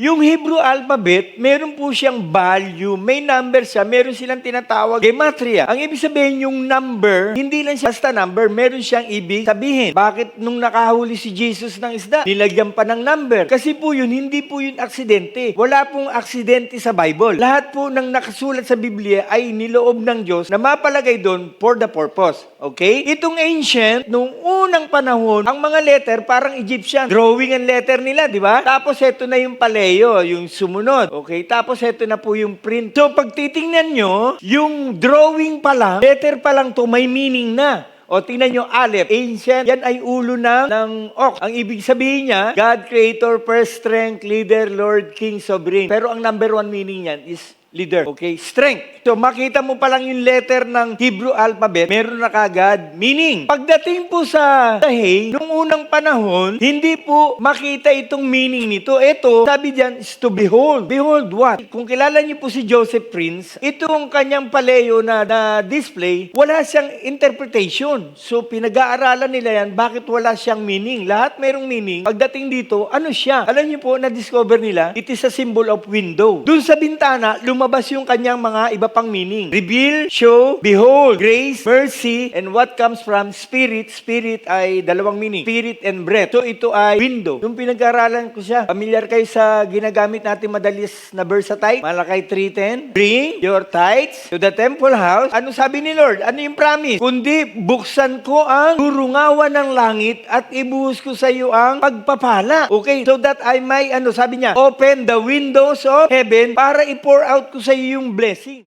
Yung Hebrew alphabet, meron po siyang value, may number siya, meron silang tinatawag gematria. Ang ibig sabihin yung number, hindi lang siya basta number, meron siyang ibig sabihin. Bakit nung nakahuli si Jesus ng isda, nilagyan pa ng number? Kasi po yun, hindi po yun aksidente. Wala pong aksidente sa Bible. Lahat po ng nakasulat sa Biblia ay niloob ng Diyos na mapalagay doon for the purpose. Okay? Itong ancient, nung unang panahon, ang mga letter parang Egyptian. Drawing ang letter nila, di ba? Tapos ito na yung paleo, yung sumunod. Okay? Tapos ito na po yung print. So pag titingnan nyo, yung drawing pa lang, letter pa lang to, may meaning na. O tingnan nyo, Aleph, ancient, yan ay ulo ng ox. Ang ibig sabihin niya, God, Creator, First Strength, Leader, Lord, King, Sovereign. Pero ang number one meaning yan is leader. Okay? Strength. So, makita mo pa lang yung letter ng Hebrew alphabet, meron na kagad meaning. Pagdating po sa Hay, nung unang panahon, hindi po makita itong meaning nito. Ito, sabi diyan, is to behold. Behold what? Kung kilala niyo po si Joseph Prince, itong kanyang paleo na display, wala siyang interpretation. So, pinag-aaralan nila yan, bakit wala siyang meaning? Lahat merong meaning. Pagdating dito, ano siya? Alam niyo po, na-discover nila, it is a symbol of window. Dun sa bintana, lumabas yung kanyang mga iba pang meaning. Reveal, show, behold, grace, mercy, and what comes from spirit. Spirit ay dalawang meaning. Spirit and breath. So ito ay window. Nung pinag-aralan ko siya, familiar kayo sa ginagamit natin madalis na verse sa tithe? Malakay 3:10. Bring your tithes to the temple house. Ano sabi ni Lord? Ano yung promise? Kundi buksan ko ang durungawan ng langit at ibuhos ko sa iyo ang pagpapala. Okay? So that I may, sabi niya, open the windows of heaven para i-pour out ko sa iyo yung blessing.